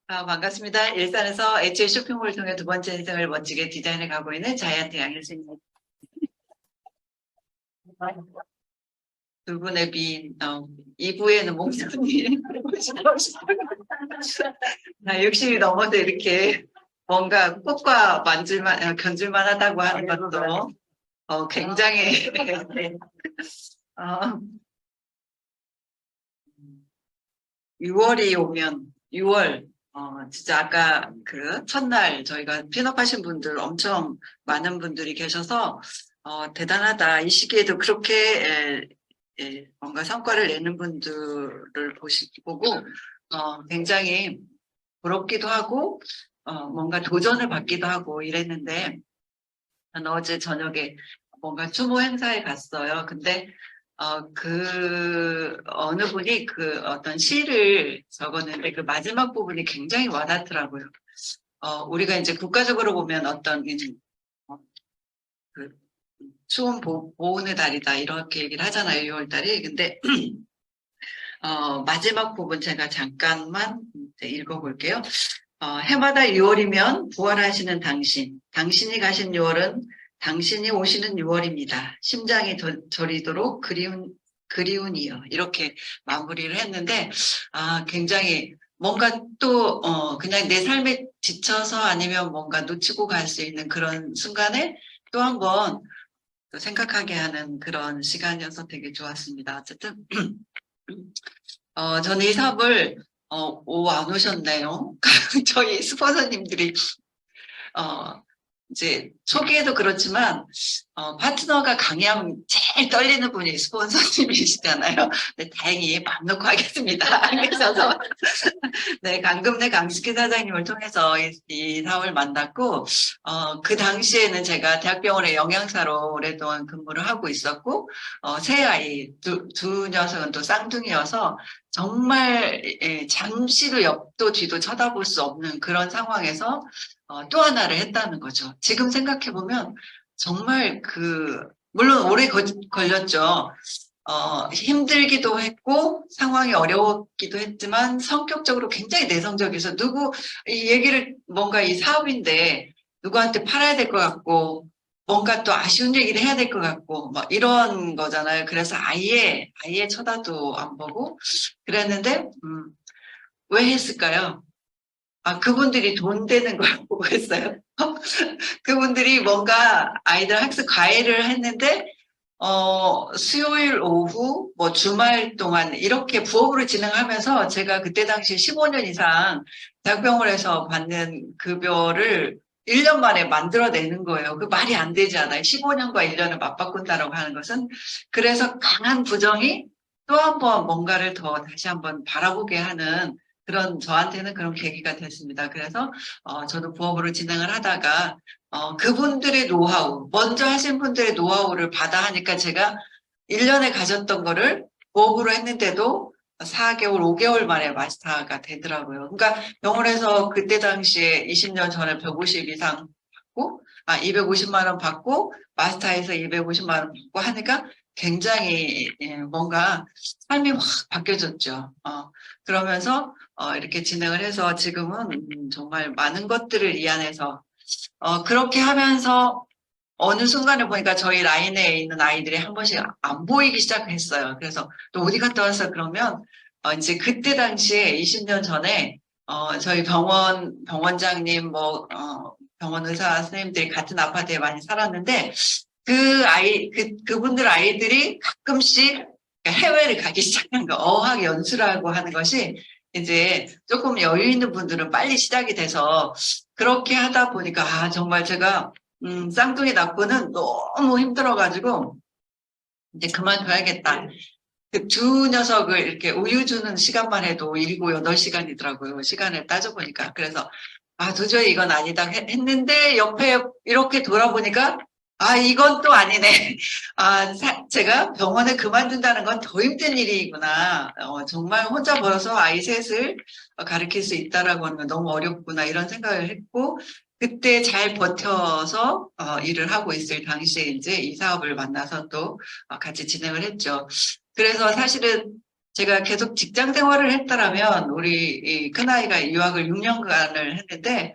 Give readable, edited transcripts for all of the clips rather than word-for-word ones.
반갑습니다. 일산에서 HA 쇼핑몰을 통해 두 번째 인생을 멋지게 디자인해 가고 있는 자이언트 양효수입니다. 두 분의 빈 2부에는 목사님 60이 넘어서 이렇게 뭔가 꽃과 견줄만 하다고 하는 것도 굉장히 6월이 오면 6월 진짜 아까 그 첫날 저희가 핀업하신 분들 엄청 많은 분들이 계셔서 대단하다. 이 시기에도 그렇게 뭔가 성과를 내는 분들을 보고 굉장히 부럽기도 하고 뭔가 도전을 받기도 하고 이랬는데 저는 어제 저녁에 뭔가 추모 행사에 갔어요. 근데 어느 분이 그 어떤 시를 적었는데 그 마지막 부분이 굉장히 와닿더라고요. 우리가 이제 국가적으로 보면 어떤 그 추운 보온의 달이다 이렇게 얘기를 하잖아요. 6월 달이. 근데 마지막 부분 제가 잠깐만 읽어볼게요. 해마다 6월이면 부활하시는 당신이 가신 6월은 당신이 오시는 6월입니다. 심장이 저리도록 그리운이요. 이렇게 마무리를 했는데, 굉장히 뭔가 또, 그냥 내 삶에 지쳐서 아니면 뭔가 놓치고 갈 수 있는 그런 순간에 또 한번 또 생각하게 하는 그런 시간이어서 되게 좋았습니다. 어쨌든, 저는 이 사업을, 안 오셨네요. 저희 스폰서님들이, 이제 초기에도 그렇지만 파트너가 강의하면 제일 떨리는 분이 스폰서님이시잖아요. 네, 다행히 마음 놓고 하겠습니다. 그래서 네, 강금래 강식희 사장님을 통해서 이 사업을 만났고 그 당시에는 제가 대학병원의 영양사로 오랫동안 근무를 하고 있었고 새 아이 두 녀석은 또 쌍둥이여서 정말 잠시도 옆도 뒤도 쳐다볼 수 없는 그런 상황에서 또 하나를 했다는 거죠. 지금 생각해보면 정말 물론 오래 걸렸죠. 힘들기도 했고 상황이 어려웠기도 했지만 성격적으로 굉장히 내성적이어서 이 얘기를 뭔가 이 사업인데 누구한테 팔아야 될 것 같고 뭔가 또 아쉬운 얘기를 해야 될 것 같고 막 이런 거잖아요. 그래서 아예 쳐다도 안 보고 그랬는데 왜 했을까요? 그분들이 돈 되는 걸 보고 했어요. 그분들이 뭔가 아이들 학습 과외를 했는데, 수요일 오후, 주말 동안 이렇게 부업으로 진행하면서 제가 그때 당시 15년 이상 대학병원에서 받는 급여를 1년 만에 만들어내는 거예요. 그 말이 안 되잖아요. 15년과 1년을 맞바꾼다라고 하는 것은. 그래서 강한 부정이 또 한 번 뭔가를 더 다시 한번 바라보게 하는 저한테는 그런 계기가 됐습니다. 그래서, 저도 부업으로 진행을 하다가, 그분들의 노하우, 먼저 하신 분들의 노하우를 받아 하니까 제가 1년에 가졌던 거를 부업으로 했는데도 4개월, 5개월 만에 마스터가 되더라고요. 그러니까 병원에서 그때 당시에 20년 전에 150 이상 받고, 250만 원 받고, 마스터에서 250만 원 받고 하니까 굉장히 뭔가 삶이 확 바뀌어졌죠. 그러면서 이렇게 진행을 해서 지금은 정말 많은 것들을 이 안에서 그렇게 하면서 어느 순간에 보니까 저희 라인에 있는 아이들이 한 번씩 안 보이기 시작했어요. 그래서 또 어디 갔다 왔어 그러면 이제 그때 당시에 20년 전에 저희 병원장님 병원 의사 선생님들이 같은 아파트에 많이 살았는데 그분들 아이들이 가끔씩 해외를 가기 시작한 거, 어학 연수라고 하는 것이 이제 조금 여유 있는 분들은 빨리 시작이 돼서 그렇게 하다 보니까 정말 제가 쌍둥이 낳고는 너무 힘들어가지고 이제 그만둬야겠다. 그 두 녀석을 이렇게 우유 주는 시간만 해도 7, 8시간이더라고요. 시간을 따져보니까. 그래서 도저히 이건 아니다 했는데 옆에 이렇게 돌아보니까 이건 또 아니네. 제가 병원에 그만둔다는 건 더 힘든 일이구나. 정말 혼자 벌어서 아이 셋을 가르칠 수 있다라고 하는 건 너무 어렵구나. 이런 생각을 했고, 그때 잘 버텨서 일을 하고 있을 당시에 이제 이 사업을 만나서 또 같이 진행을 했죠. 그래서 사실은 제가 계속 직장 생활을 했더라면 우리 이 큰아이가 유학을 6년간을 했는데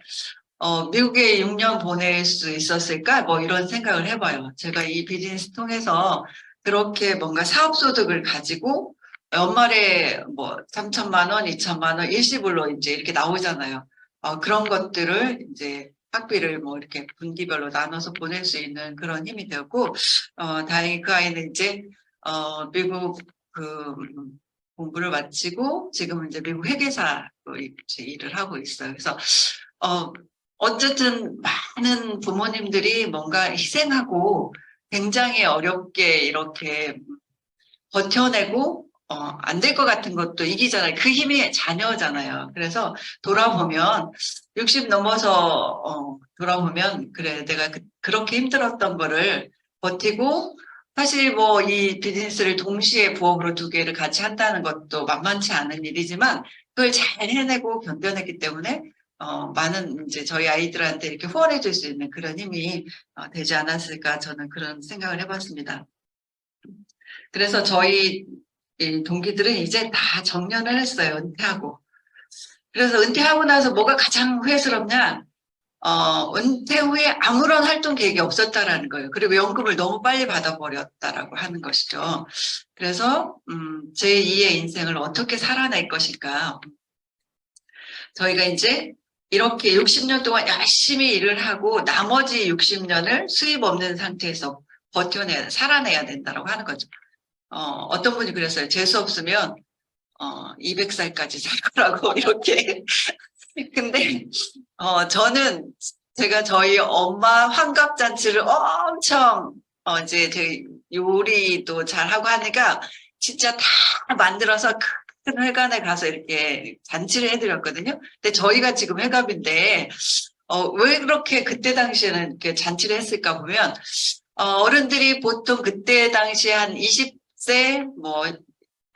미국에 6년 보낼 수 있었을까? 뭐 이런 생각을 해봐요. 제가 이 비즈니스 통해서 그렇게 뭔가 사업 소득을 가지고 연말에 뭐 3천만 원, 2천만 원 일시불로 이제 이렇게 나오잖아요. 그런 것들을 이제 학비를 뭐 이렇게 분기별로 나눠서 보낼 수 있는 그런 힘이 되었고, 다행히 그 아이는 이제, 미국 그 공부를 마치고 지금은 이제 미국 회계사로 이제 일을 하고 있어요. 그래서, 어쨌든 많은 부모님들이 뭔가 희생하고 굉장히 어렵게 이렇게 버텨내고 안 될 것 같은 것도 이기잖아요. 그 힘이 자녀잖아요. 그래서 돌아보면 60 넘어서 돌아보면 그래 내가 그렇게 힘들었던 거를 버티고 사실 뭐 이 비즈니스를 동시에 부업으로 두 개를 같이 한다는 것도 만만치 않은 일이지만 그걸 잘 해내고 견뎌냈기 때문에 많은 이제 저희 아이들한테 이렇게 후원해 줄 수 있는 그런 힘이 되지 않았을까 저는 그런 생각을 해봤습니다. 그래서 저희 이 동기들은 이제 다 정년을 했어요. 은퇴하고. 그래서 은퇴하고 나서 뭐가 가장 후회스럽냐? 은퇴 후에 아무런 활동 계획이 없었다라는 거예요. 그리고 연금을 너무 빨리 받아버렸다라고 하는 것이죠. 그래서 제2의 인생을 어떻게 살아낼 것일까? 저희가 이제 이렇게 60년 동안 열심히 일을 하고 나머지 60년을 수입 없는 상태에서 살아내야 된다라고 하는 거죠. 어떤 분이 그랬어요. 재수 없으면 200살까지 살 거라고 이렇게. 근데 저는 제가 저희 엄마 환갑잔치를 엄청 이제 되게 요리도 잘하고 하니까 진짜 다 만들어서 큰 회관에 가서 이렇게 잔치를 해드렸거든요. 근데 저희가 지금 회갑인데 왜 그렇게 그때 당시에는 이렇게 잔치를 했을까 보면 어른들이 보통 그때 당시에 한 20세 뭐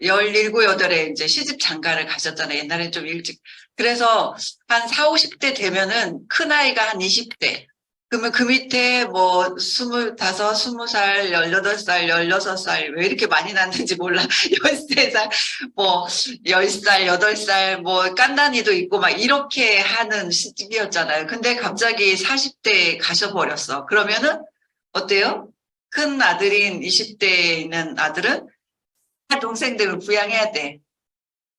17, 8에 이제 시집 장가를 가셨잖아요. 옛날에 좀 일찍. 그래서 한 4, 50대 되면은 큰아이가 한 20대. 그러면 그 밑에 뭐 25, 20살, 18살, 16살 왜 이렇게 많이 낳는지 몰라. 13살, 뭐 10살, 8살 뭐 깐난이도 있고 막 이렇게 하는 시기였잖아요. 근데 갑자기 40대에 가셔버렸어. 그러면은 어때요? 큰 아들인 20대에 있는 아들은 동생들을 부양해야 돼.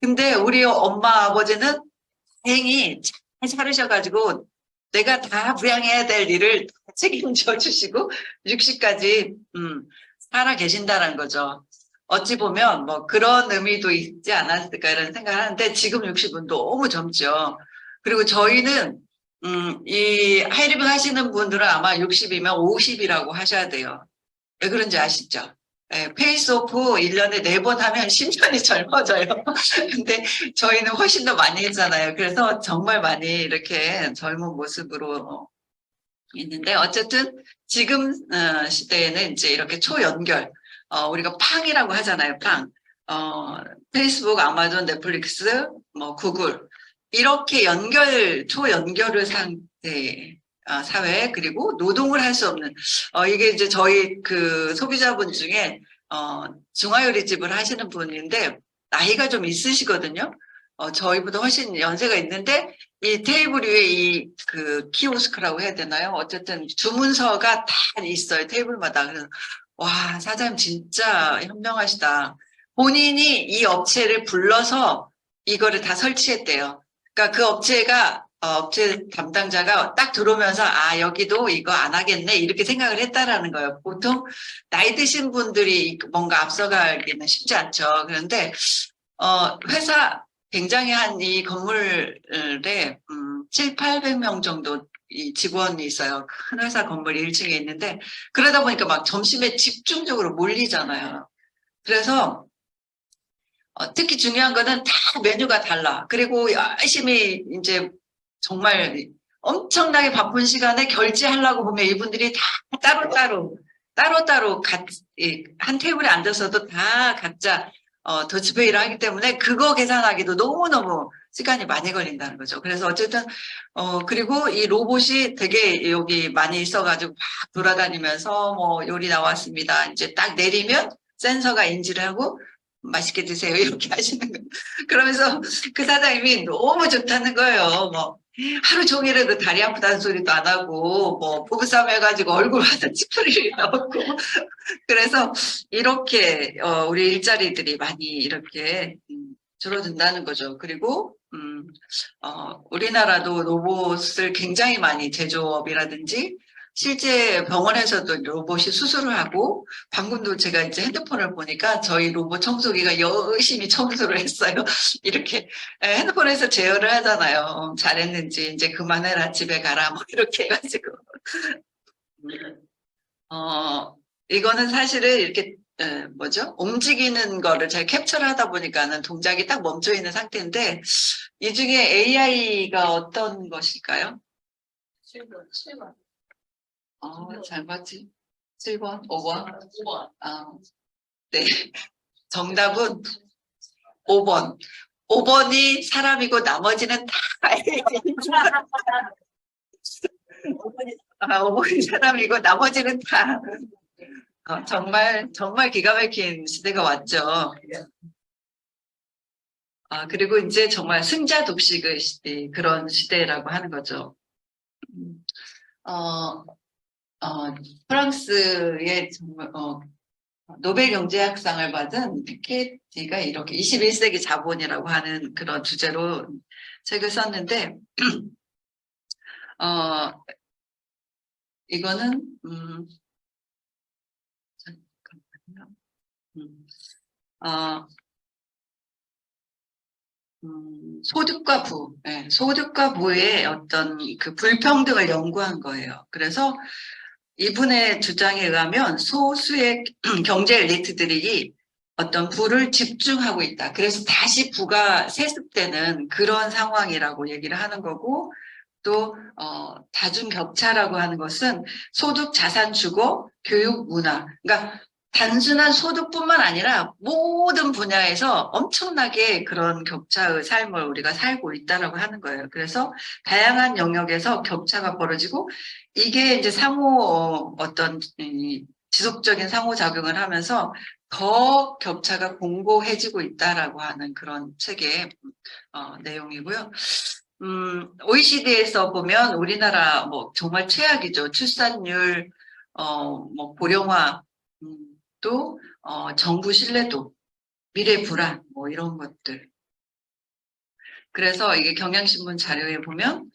근데 우리 엄마 아버지는 다행히 잘 살으셔가지고 내가 다 부양해야 될 일을 다 책임져 주시고 60까지 살아 계신다는 거죠. 어찌 보면 뭐 그런 의미도 있지 않았을까 이런 생각을 하는데 지금 60은 너무 젊죠. 그리고 저희는 이 하이리빙 하시는 분들은 아마 60이면 50이라고 하셔야 돼요. 왜 그런지 아시죠? 네, 페이스오프 1년에 4번 하면 10년이 젊어져요. 근데 저희는 훨씬 더 많이 했잖아요. 그래서 정말 많이 이렇게 젊은 모습으로 있는데 어쨌든 지금 시대에는 이제 이렇게 초연결, 우리가 팡이라고 하잖아요. 팡. 페이스북, 아마존, 넷플릭스, 뭐 구글 이렇게 초연결의 상태 사회 그리고 노동을 할 수 없는 이게 이제 저희 그 소비자분 중에 중화요리집을 하시는 분인데 나이가 좀 있으시거든요. 저희보다 훨씬 연세가 있는데 이 테이블 위에 이 그 키오스크라고 해야 되나요? 어쨌든 주문서가 다 있어요. 테이블마다. 그래서 와 사장님 진짜 현명하시다. 본인이 이 업체를 불러서 이거를 다 설치했대요. 그러니까 그 업체 담당자가 딱 들어오면서 여기도 이거 안 하겠네 이렇게 생각을 했다라는 거예요. 보통 나이 드신 분들이 뭔가 앞서가기는 쉽지 않죠. 그런데 회사 굉장히 한 이 건물에 7, 800명 정도 이 직원이 있어요. 큰 회사 건물 1층에 있는데 그러다 보니까 막 점심에 집중적으로 몰리잖아요. 그래서 특히 중요한 거는 다 메뉴가 달라. 그리고 열심히 이제 정말 엄청나게 바쁜 시간에 결제하려고 보면 이분들이 다 따로따로 한 테이블에 앉아서도 다 각자 더치페이를 하기 때문에 그거 계산하기도 너무너무 시간이 많이 걸린다는 거죠. 그래서 어쨌든 그리고 이 로봇이 되게 여기 많이 있어가지고 막 돌아다니면서 뭐 요리 나왔습니다. 이제 딱 내리면 센서가 인지를 하고 맛있게 드세요. 이렇게 하시는 거예요. 그러면서 그 사장님이 너무 좋다는 거예요. 뭐, 하루 종일에도 다리 아프다는 소리도 안 하고, 뭐, 부부싸움 해가지고 얼굴 와서 찌푸리를 넣고. 그래서 이렇게, 우리 일자리들이 많이 이렇게, 줄어든다는 거죠. 그리고, 우리나라도 로봇을 굉장히 많이 제조업이라든지, 실제 병원에서도 로봇이 수술을 하고, 방금도 제가 이제 핸드폰을 보니까 저희 로봇 청소기가 열심히 청소를 했어요. 이렇게 핸드폰에서 제어를 하잖아요. 잘했는지 이제 그만해라 집에 가라 뭐 이렇게 해가지고 이거는 사실은 이렇게 뭐죠? 움직이는 거를 잘 캡처를 하다 보니까는 동작이 딱 멈춰 있는 상태인데 이 중에 AI가 어떤 것일까요? 7번, 7번. 잘 맞지? 7번, 5번? 5번. 네. 정답은 5번. 5번이 사람이고 나머지는 다 어머니 사람이고 나머지는 다 정말 기가 막힌 시대가 왔죠. 그리고 이제 정말 승자 독식의 시대, 그런 시대라고 하는 거죠. 프랑스의 정말, 노벨 경제학상을 받은 피케티가 이렇게 21세기 자본이라고 하는 그런 주제로 책을 썼는데, 이거는, 잠깐만요. 소득과 부, 네, 소득과 부의 어떤 그 불평등을 연구한 거예요. 그래서 이분의 주장에 의하면 소수의 경제 엘리트들이 어떤 부를 집중하고 있다. 그래서 다시 부가 세습되는 그런 상황이라고 얘기를 하는 거고, 또 다중격차라고 하는 것은 소득, 자산, 주거, 교육, 문화. 그러니까 단순한 소득뿐만 아니라 모든 분야에서 엄청나게 그런 격차의 삶을 우리가 살고 있다라고 하는 거예요. 그래서 다양한 영역에서 격차가 벌어지고 이게 이제 어떤 지속적인 상호작용을 하면서 더 격차가 공고해지고 있다라고 하는 그런 책의 내용이고요. OECD에서 보면 우리나라 뭐 정말 최악이죠. 출산율, 뭐 고령화, 또 정부 신뢰도, 미래 불안, 뭐 이런 것들. 그래서 이게 경향신문 자료에 보면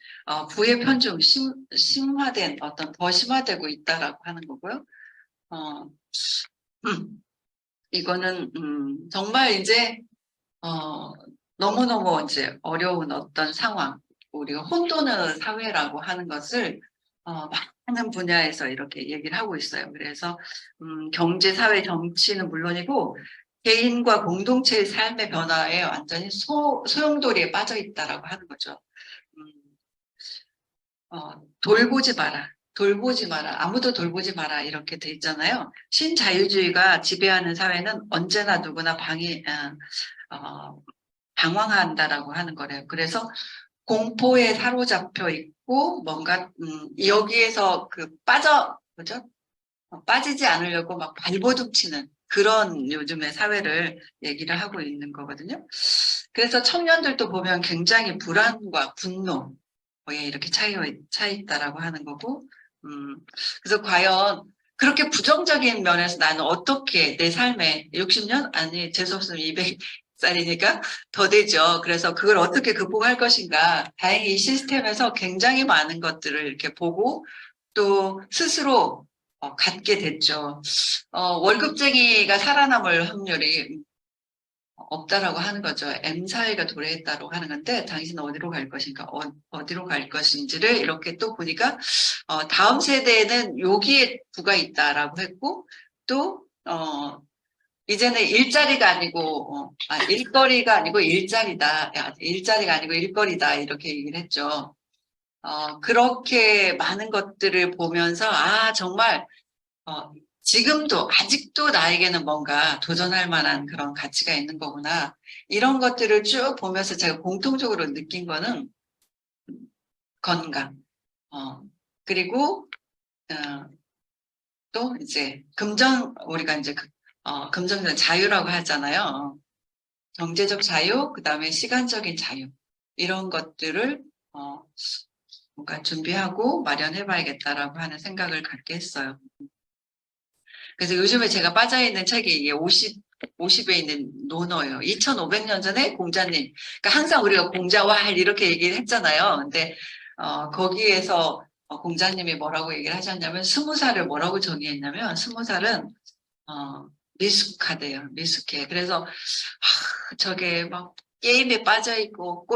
부의 편중 심화된 더 심화되고 있다라고 하는 거고요. 이거는 정말 이제 너무너무 이제 어려운 어떤 상황, 우리가 혼돈의 사회라고 하는 것을 많은 분야에서 이렇게 얘기를 하고 있어요. 그래서 경제, 사회, 정치는 물론이고 개인과 공동체의 삶의 변화에 완전히 소용돌이에 빠져 있다라고 하는 거죠. 돌보지 마라. 돌보지 마라. 아무도 돌보지 마라. 이렇게 돼 있잖아요. 신자유주의가 지배하는 사회는 언제나 누구나 방황한다라고 하는 거래요. 그래서 공포에 사로잡혀 있고 뭔가 여기에서 뭐죠? 빠지지 않으려고 막 발버둥치는 그런 요즘의 사회를 얘기를 하고 있는 거거든요. 그래서 청년들도 보면 굉장히 불안과 분노 에 이렇게 차 있다라고 하는 거고, 그래서 과연 그렇게 부정적인 면에서 나는 어떻게 내 삶에 60년? 아니, 재수없으면 200살이니까 더 되죠. 그래서 그걸 어떻게 극복할 것인가. 다행히 이 시스템에서 굉장히 많은 것들을 이렇게 보고 또 스스로 갖게 됐죠. 월급쟁이가 살아남을 확률이 없다라고 하는 거죠. M사회가 도래했다고 하는 건데 당신은 어디로 갈 것인가, 어디로 갈 것인지를 이렇게 또 보니까 다음 세대에는 여기에 부가 있다라고 했고 또 이제는 일자리가 아니고 일거리가 아니고 일자리다. 일자리가 아니고 일거리다 이렇게 얘기를 했죠. 그렇게 많은 것들을 보면서 정말 지금도 아직도 나에게는 뭔가 도전할 만한 그런 가치가 있는 거구나. 이런 것들을 쭉 보면서 제가 공통적으로 느낀 거는 건강. 그리고 또 이제 우리가 이제 금전적 자유라고 하잖아요. 경제적 자유, 그다음에 시간적인 자유 이런 것들을 뭔가 준비하고 마련해봐야겠다라고 하는 생각을 갖게 했어요. 그래서 요즘에 제가 빠져있는 책이 이게 50에 있는 논어예요. 2500년 전에 공자님. 그러니까 항상 우리가 공자왈 이렇게 얘기를 했잖아요. 근데, 거기에서 공자님이 뭐라고 얘기를 하셨냐면, 20살을 뭐라고 정의했냐면, 20살은, 미숙하대요. 미숙해. 그래서, 저게 막 게임에 빠져있고,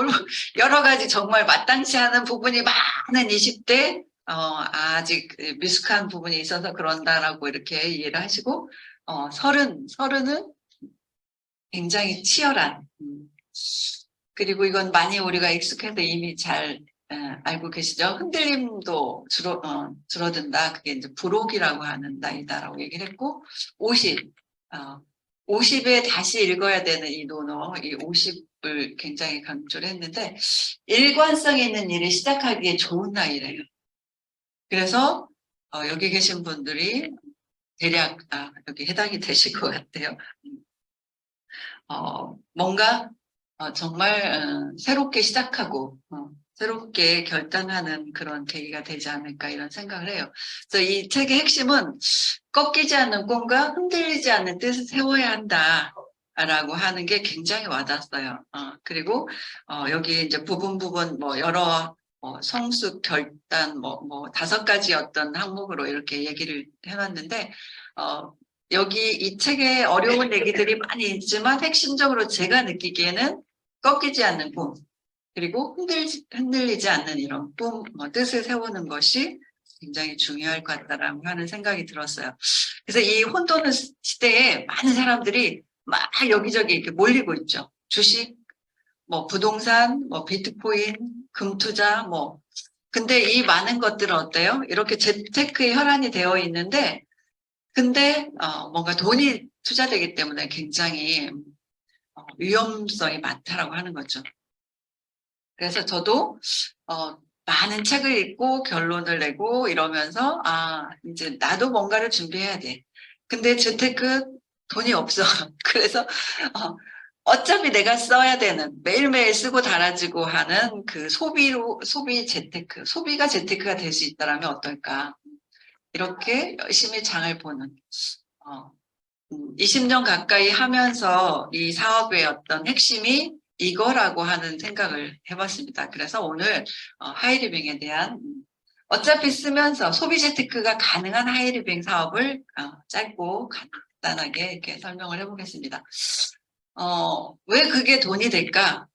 여러 가지 정말 마땅치 않은 부분이 많은 20대, 아직 미숙한 부분이 있어서 그런다라고 이렇게 이해를 하시고, 서른은 굉장히 치열한, 그리고 이건 많이 우리가 익숙해서 이미 잘 알고 계시죠? 흔들림도 줄어든다. 그게 이제 불혹이라고 하는 나이다라고 얘기를 했고, 50, 50에 다시 읽어야 되는 이 논어, 이 50을 굉장히 강조를 했는데, 일관성 있는 일을 시작하기에 좋은 나이래요. 그래서 여기 계신 분들이 대략 여기 해당이 되실 것 같아요. 뭔가 정말 새롭게 시작하고 새롭게 결단하는 그런 계기가 되지 않을까 이런 생각을 해요. 그래서 이 책의 핵심은 꺾이지 않는 꿈과 흔들리지 않는 뜻을 세워야 한다라고 하는 게 굉장히 와닿았어요. 그리고 여기 이제 부분 뭐 여러 성숙, 결단, 뭐 5가지 어떤 항목으로 이렇게 얘기를 해놨는데, 여기 이 책에 어려운 얘기들이 많이 있지만 핵심적으로 제가 느끼기에는 꺾이지 않는 꿈, 그리고 흔들리지 않는 이런 꿈, 뜻을 세우는 것이 굉장히 중요할 것 같다라고 하는 생각이 들었어요. 그래서 이 혼돈 시대에 많은 사람들이 막 여기저기 이렇게 몰리고 있죠. 주식, 뭐 부동산, 뭐 비트코인, 금투자, 근데 이 많은 것들은 어때요? 이렇게 재테크의 혈안이 되어 있는데, 근데 뭔가 돈이 투자되기 때문에 굉장히 위험성이 많다라고 하는 거죠. 그래서 저도 많은 책을 읽고 결론을 내고 이러면서 이제 나도 뭔가를 준비해야 돼. 근데 재테크 돈이 없어. 그래서 어차피 내가 써야 되는 매일매일 쓰고 달아지고 하는 그 소비 재테크, 소비가 재테크가 될 수 있다라면 어떨까? 이렇게 열심히 장을 보는 20년 가까이 하면서 이 사업의 어떤 핵심이 이거라고 하는 생각을 해봤습니다. 그래서 오늘 하이리빙에 대한 어차피 쓰면서 소비 재테크가 가능한 하이리빙 사업을 짧고 간단하게 이렇게 설명을 해보겠습니다. 왜 그게 돈이 될까?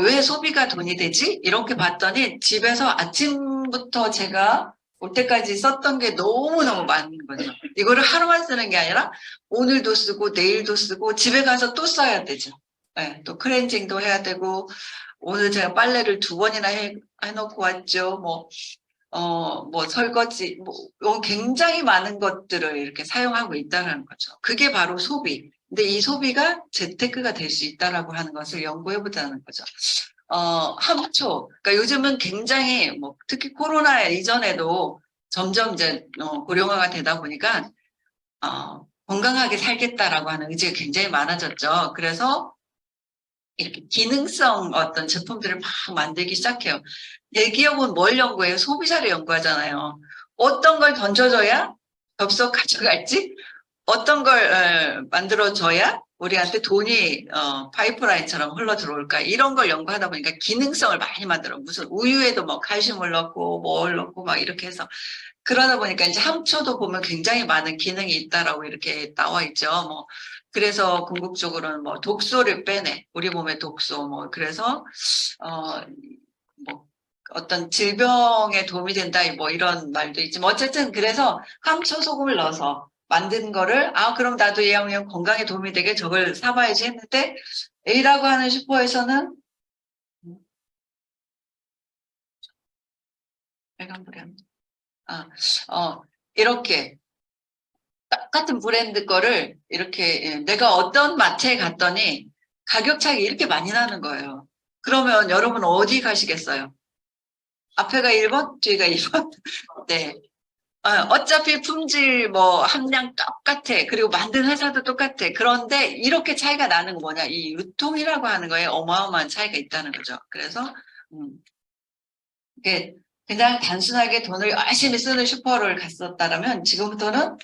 왜 소비가 돈이 되지? 이렇게 봤더니 집에서 아침부터 제가 올 때까지 썼던 게 너무너무 많은 거죠. 이거를 하루만 쓰는 게 아니라 오늘도 쓰고 내일도 쓰고 집에 가서 또 써야 되죠. 네, 또 클렌징도 해야 되고 오늘 제가 빨래를 2번이나 해놓고 왔죠. 뭐 설거지, 굉장히 많은 것들을 이렇게 사용하고 있다는 거죠. 그게 바로 소비. 근데 이 소비가 재테크가 될 수 있다라고 하는 것을 연구해보자는 거죠. 함초. 그러니까 요즘은 굉장히 특히 코로나 이전에도 점점 이제 고령화가 되다 보니까 건강하게 살겠다라고 하는 의지가 굉장히 많아졌죠. 그래서 이렇게 기능성 어떤 제품들을 막 만들기 시작해요. 대기업은 뭘 연구해요? 소비자를 연구하잖아요. 어떤 걸 던져줘야 덥석 가져갈지, 어떤 걸 만들어줘야 우리한테 돈이 파이프라인처럼 흘러 들어올까, 이런 걸 연구하다 보니까 기능성을 많이 만들어. 무슨 우유에도 뭐 칼슘을 넣고 뭘 넣고 막 이렇게 해서, 그러다 보니까 이제 함초도 보면 굉장히 많은 기능이 있다라고 이렇게 나와 있죠. 그래서 궁극적으로는 독소를 빼내, 우리 몸의 독소, 그래서 어떤 질병에 도움이 된다, 이런 말도 있지만, 어쨌든 그래서 함초 소금을 넣어서 만든 거를 그럼 나도 얘하면 건강에 도움이 되게 저걸 사봐야지 했는데, A라고 하는 슈퍼에서는 빨간불이 이렇게 똑같은 브랜드 거를 이렇게 내가 어떤 마트에 갔더니 가격 차이 이렇게 많이 나는 거예요. 그러면 여러분 어디 가시겠어요? 앞에가 1번, 뒤가 2번? 네. 어차피 품질 뭐 함량 똑같아. 그리고 만든 회사도 똑같아. 그런데 이렇게 차이가 나는 거 뭐냐? 이 유통이라고 하는 거에 어마어마한 차이가 있다는 거죠. 그래서 음, 이게 그냥 단순하게 돈을 열심히 쓰는 슈퍼를 갔었다라면 지금부터는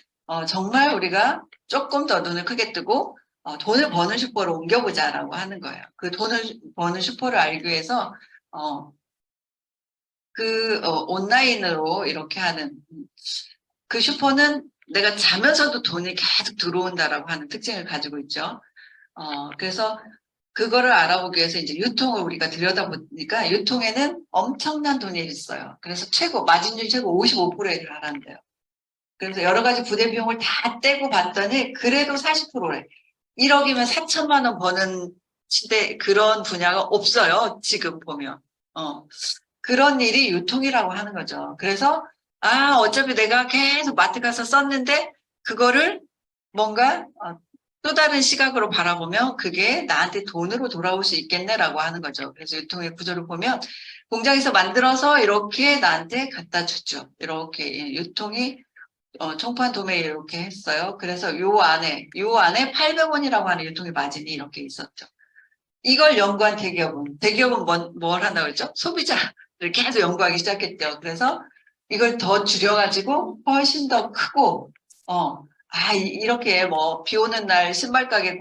정말 우리가 조금 더 눈을 크게 뜨고 돈을 버는 슈퍼로 옮겨보자라고 하는 거예요. 그 돈을 버는 슈퍼를 알기 위해서 어, 온라인으로 이렇게 하는 그 슈퍼는 내가 자면서도 돈이 계속 들어온다라고 하는 특징을 가지고 있죠. 그래서 그거를 알아보기 위해서 이제 유통을 우리가 들여다보니까 유통에는 엄청난 돈이 있어요. 그래서 마진율 최고 55%에 달한대요. 그래서 여러 가지 부대 비용을 다 떼고 봤더니 그래도 40%래. 1억이면 4천만 원 버는 시대 그런 분야가 없어요. 지금 보면. 그런 일이 유통이라고 하는 거죠. 그래서 어차피 내가 계속 마트 가서 썼는데 그거를 뭔가 또 다른 시각으로 바라보면 그게 나한테 돈으로 돌아올 수 있겠네라고 하는 거죠. 그래서 유통의 구조를 보면 공장에서 만들어서 이렇게 나한테 갖다 주죠. 이렇게 유통이 총판 도매 이렇게 했어요. 그래서 요 안에 800원이라고 하는 유통의 마진이 이렇게 있었죠. 이걸 연구한 대기업은 뭘 한다고 그랬죠? 소비자를 계속 연구하기 시작했죠. 그래서 이걸 더 줄여가지고 훨씬 더 크고, 이렇게 뭐, 비 오는 날 신발 가게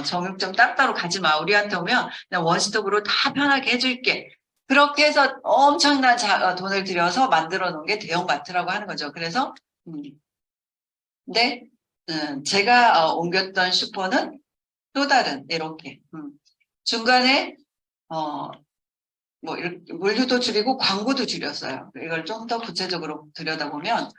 정육점 따로 가지 마. 우리한테 오면 그냥 원스톱으로 다 편하게 해줄게. 그렇게 해서 엄청난 돈을 들여서 만들어 놓은 게 대형마트라고 하는 거죠. 그래서, 근데, 제가 옮겼던 슈퍼는 또 다른, 이렇게, 중간에 이렇게 물류도 줄이고 광고도 줄였어요. 이걸 좀 더 구체적으로 들여다보면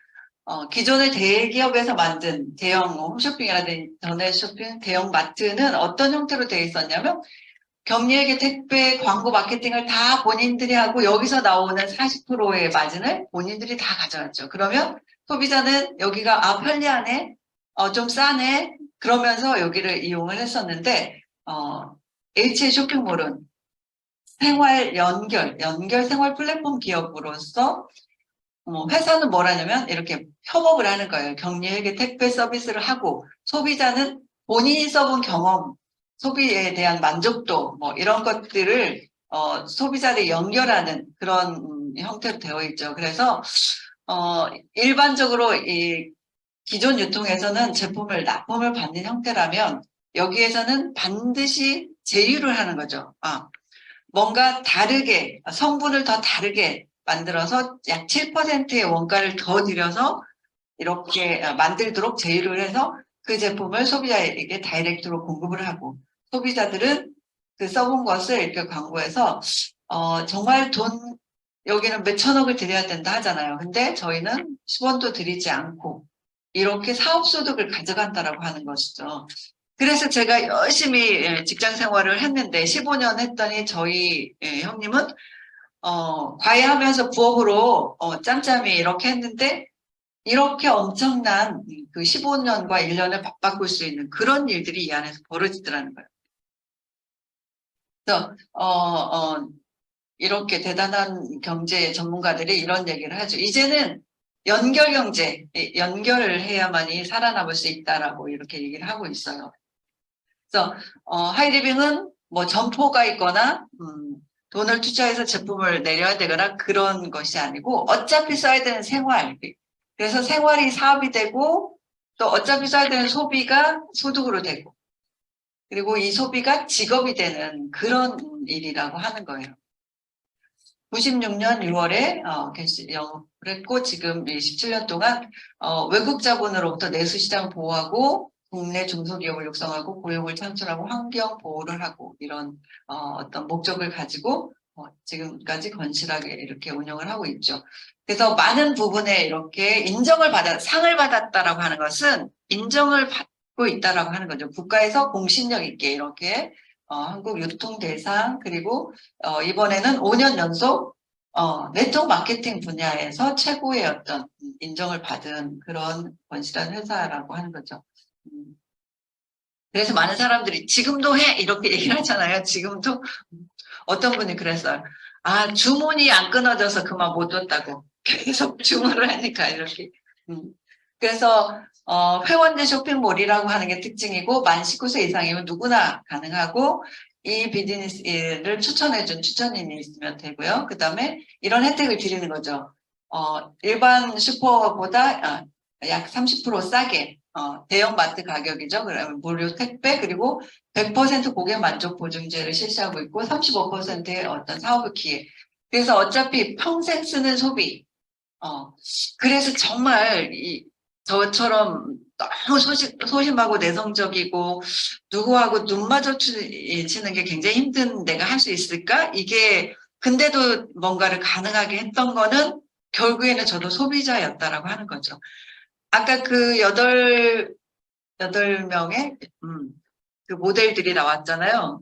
기존의 대기업에서 만든 대형 홈쇼핑이라든지 인터넷 쇼핑, 대형 마트는 어떤 형태로 되어 있었냐면 격리에게 택배, 광고 마케팅을 다 본인들이 하고 여기서 나오는 40%의 마진을 본인들이 다 가져왔죠. 그러면 소비자는 여기가 편리하네, 좀 싸네, 그러면서 여기를 이용을 했었는데 H 쇼핑몰은 연결 생활 플랫폼 기업으로서 회사는 뭘 하냐면 이렇게 협업을 하는 거예요. 격리회계 택배 서비스를 하고 소비자는 본인이 써본 경험, 소비에 대한 만족도 뭐 이런 것들을 소비자를 연결하는 그런 형태로 되어 있죠. 그래서 일반적으로 이 기존 유통에서는 제품을 납품을 받는 형태라면 여기에서는 반드시 제휴를 하는 거죠. 뭔가 다르게 성분을 더 다르게 만들어서 약 7%의 원가를 더 들여서 이렇게 만들도록 제휴를 해서 그 제품을 소비자에게 다이렉트로 공급을 하고 소비자들은 그 써본 것을 이렇게 광고해서 정말 여기는 몇 천억을 들여야 된다 하잖아요. 근데 저희는 10원도 들이지 않고 이렇게 사업소득을 가져간다라고 하는 것이죠. 그래서 제가 열심히 직장 생활을 했는데 15년 했더니 저희 형님은 과외하면서 부업으로 짬짬이 이렇게 했는데 이렇게 엄청난 그 15년과 1년을 바꿀 수 있는 그런 일들이 이 안에서 벌어지더라는 거예요. 그래서 이렇게 대단한 경제 전문가들이 이런 얘기를 하죠. 이제는 연결 경제, 연결을 해야만이 살아남을 수 있다라고 이렇게 얘기를 하고 있어요. 그래서 하이리빙은 뭐 점포가 있거나 돈을 투자해서 제품을 내려야 되거나 그런 것이 아니고 어차피 써야 되는 생활. 그래서 생활이 사업이 되고 또 어차피 써야 되는 소비가 소득으로 되고 그리고 이 소비가 직업이 되는 그런 일이라고 하는 거예요. 96년 6월에 영업을 했고 지금 17년 동안 외국 자본으로부터 내수시장 보호하고 국내 중소기업을 육성하고 고용을 창출하고 환경 보호를 하고 이런 어떤 목적을 가지고 지금까지 건실하게 이렇게 운영을 하고 있죠. 그래서 많은 부분에 이렇게 상을 받았다라고 하는 것은 인정을 받고 있다라고 하는 거죠. 국가에서 공신력 있게 이렇게 한국 유통대상 그리고 이번에는 5년 연속 네트워크 마케팅 분야에서 최고의 어떤 인정을 받은 그런 건실한 회사라고 하는 거죠. 그래서 많은 사람들이 지금도 해 이렇게 얘기를 하잖아요. 지금도 어떤 분이 그랬어요. 주문이 안 끊어져서 그만 못 뒀다고 계속 주문을 하니까 이렇게 그래서 회원제 쇼핑몰이라고 하는 게 특징이고 만 19세 이상이면 누구나 가능하고 이 비즈니스를 추천해준 추천인이 있으면 되고요. 그 다음에 이런 혜택을 드리는 거죠. 일반 슈퍼보다 약 30% 싸게 대형 마트 가격이죠. 그러면 무료 택배 그리고 100% 고객 만족 보증제를 실시하고 있고 35%의 어떤 사업의 기회. 그래서 어차피 평생 쓰는 소비. 그래서 정말 저처럼 너무 소심하고 내성적이고 누구하고 눈 마주치는 게 굉장히 힘든 내가 할 수 있을까? 이게 근데도 뭔가를 가능하게 했던 거는 결국에는 저도 소비자였다라고 하는 거죠. 아까 그 여덟 명의 그 모델들이 나왔잖아요.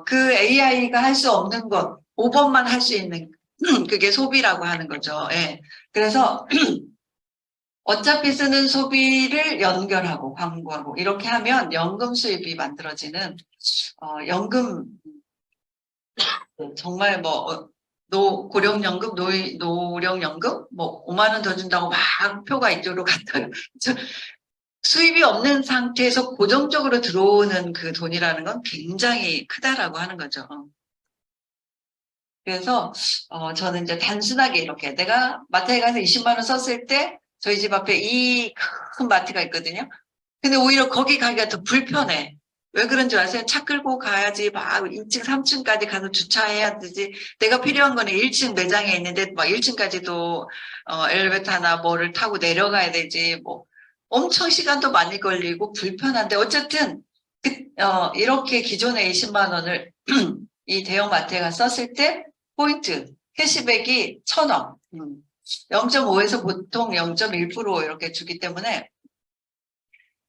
그 AI가 할 수 없는 것, 5번만 할 수 있는 그게 소비라고 하는 거죠. 예. 그래서 어차피 쓰는 소비를 연결하고 광고하고 이렇게 하면 연금 수입이 만들어지는 연금 정말 뭐 고령연금, 노령연금 뭐 5만 원 더 준다고 막 표가 이쪽으로 갔다가 수입이 없는 상태에서 고정적으로 들어오는 그 돈이라는 건 굉장히 크다라고 하는 거죠. 그래서 저는 이제 단순하게 이렇게 내가 마트에 가서 20만 원 썼을 때 저희 집 앞에 이 큰 마트가 있거든요. 근데 오히려 거기 가기가 더 불편해. 왜 그런 줄 아세요? 차 끌고 가야지 막 2층, 3층까지 가서 주차해야 되지. 내가 필요한 거는 1층 매장에 있는데 막 1층까지도 엘리베이터나 뭐를 타고 내려가야 되지. 뭐 엄청 시간도 많이 걸리고 불편한데 어쨌든 이렇게 기존에 20만 원을 이 대형 마트에 썼을 때 포인트 캐시백이 1,000원 0.5에서 보통 0.1% 이렇게 주기 때문에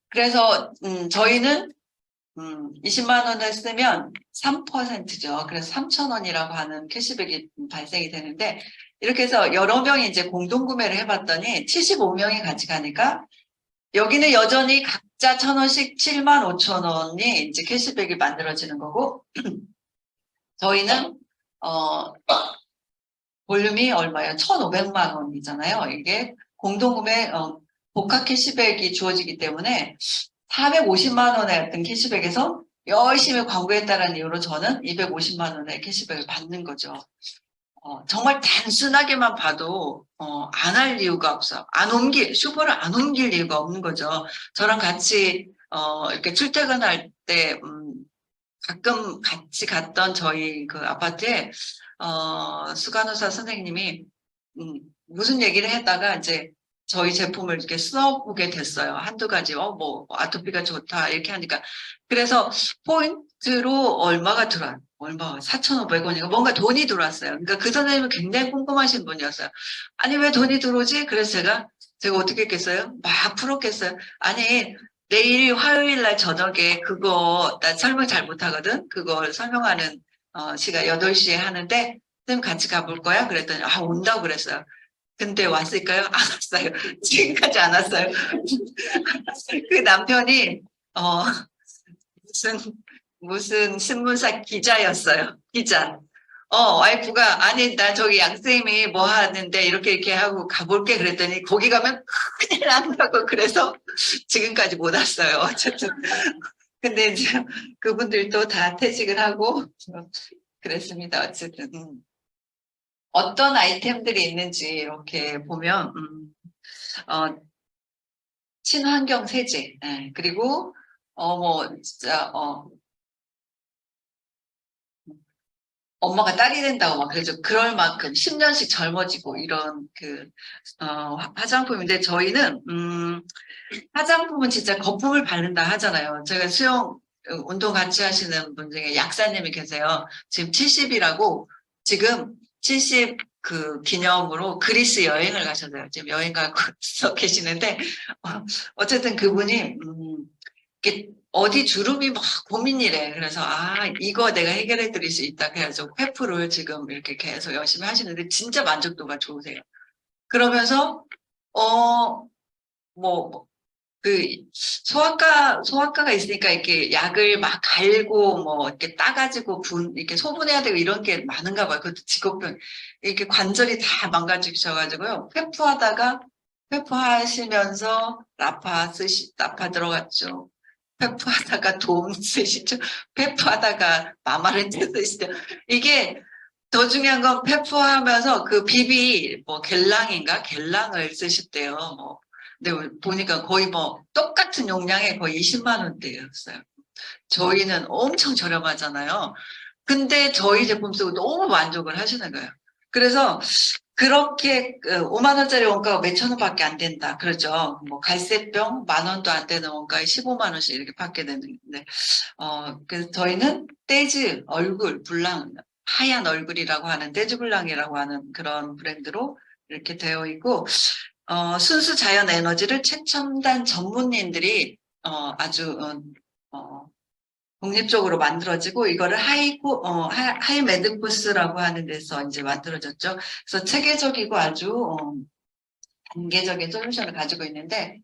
그래서 저희는 20만 원을 쓰면 3%죠. 그래서 3,000원이라고 하는 캐시백이 발생이 되는데 이렇게 해서 여러 명이 이제 공동 구매를 해봤더니 75명이 같이 가니까 여기는 여전히 각자 1,000원씩 75,000원이 이제 캐시백이 만들어지는 거고 저희는 볼륨이 얼마예요? 1,500만 원이잖아요. 이게 공동구매 복합 캐시백이 주어지기 때문에 450만 원의 어떤 캐시백에서 열심히 광고했다는 이유로 저는 250만 원의 캐시백을 받는 거죠. 정말 단순하게만 봐도 안 할 이유가 없어. 슈퍼를 안 옮길 이유가 없는 거죠. 저랑 같이 이렇게 출퇴근할 때 가끔 같이 갔던 저희 그 아파트에 수간호사 선생님이 무슨 얘기를 했다가 이제 저희 제품을 이렇게 써보게 됐어요. 한두 가지, 뭐, 아토피가 좋다, 이렇게 하니까. 그래서 포인트로 얼마가 4,500원인가? 뭔가 돈이 들어왔어요. 그러니까 그 선생님은 굉장히 꼼꼼하신 분이었어요. 아니, 왜 돈이 들어오지? 그래서 제가 어떻게 했겠어요? 막 풀었겠어요. 아니, 내일 화요일 날 저녁에 나 설명 잘 못하거든? 그걸 설명하는, 시간 8시에 하는데, 선생님 같이 가볼 거야? 그랬더니, 온다고 그랬어요. 근데 왔을까요? 안 왔어요. 지금까지 안 왔어요. 그 남편이 무슨 신문사 기자였어요. 기자. 와이프가 아니 나 저기 양 선생님이 뭐 하는데 이렇게 하고 가볼게 그랬더니 거기 가면 큰일 난다고 그래서 지금까지 못 왔어요. 어쨌든 근데 이제 그분들도 다 퇴직을 하고 그랬습니다. 어쨌든. 어떤 아이템들이 있는지 이렇게 보면 친환경 세제 그리고 뭐 진짜 엄마가 딸이 된다고 막 그러죠. 그럴 만큼 10년씩 젊어지고 이런 화장품인데 저희는 화장품은 진짜 거품을 바른다 하잖아요. 제가 수영 운동 같이 하시는 분 중에 약사님이 계세요. 지금 70이라고 지금 70 그 기념으로 그리스 여행을 가셨어요. 지금 여행 가고 계시는데 어쨌든 그분이 이게 어디 주름이 막 고민이래. 그래서 이거 내가 해결해 드릴 수 있다. 그래서 페프를 지금 이렇게 계속 열심히 하시는데 진짜 만족도가 좋으세요. 그러면서 그 소아과가 있으니까 이렇게 약을 막 갈고 뭐 이렇게 따가지고 이렇게 소분해야 되고 이런 게 많은가 봐요. 그것도 직업병. 이렇게 관절이 다 망가지셔가지고요. 회푸하다가 페프 하시면서 라파 들어갔죠. 페프 하다가 도움 쓰시죠. 페프 하다가 마마렌트 쓰시죠. 이게 더 중요한 건 페프 하면서 그 비비 뭐 겔랑을 쓰셨대요. 뭐. 근데 보니까 거의 뭐 똑같은 용량에 거의 20만 원대였어요. 저희는 엄청 저렴하잖아요. 근데 저희 제품 쓰고 너무 만족을 하시는 거예요. 그래서 그렇게 5만 원짜리 원가가 몇천 원밖에 안 된다. 그러죠. 뭐 갈색병 10,000원도 안 되는 원가에 15만 원씩 이렇게 받게 되는데, 그래서 저희는 떼즈 얼굴 블랑, 하얀 얼굴이라고 하는 떼즈 블랑이라고 하는 그런 브랜드로 이렇게 되어 있고, 순수 자연 에너지를 최첨단 전문인들이 아주 독립적으로 만들어지고 이거를 하이 메드코스라고 하는 데서 이제 만들어졌죠. 그래서 체계적이고 아주 단계적인 솔루션을 가지고 있는데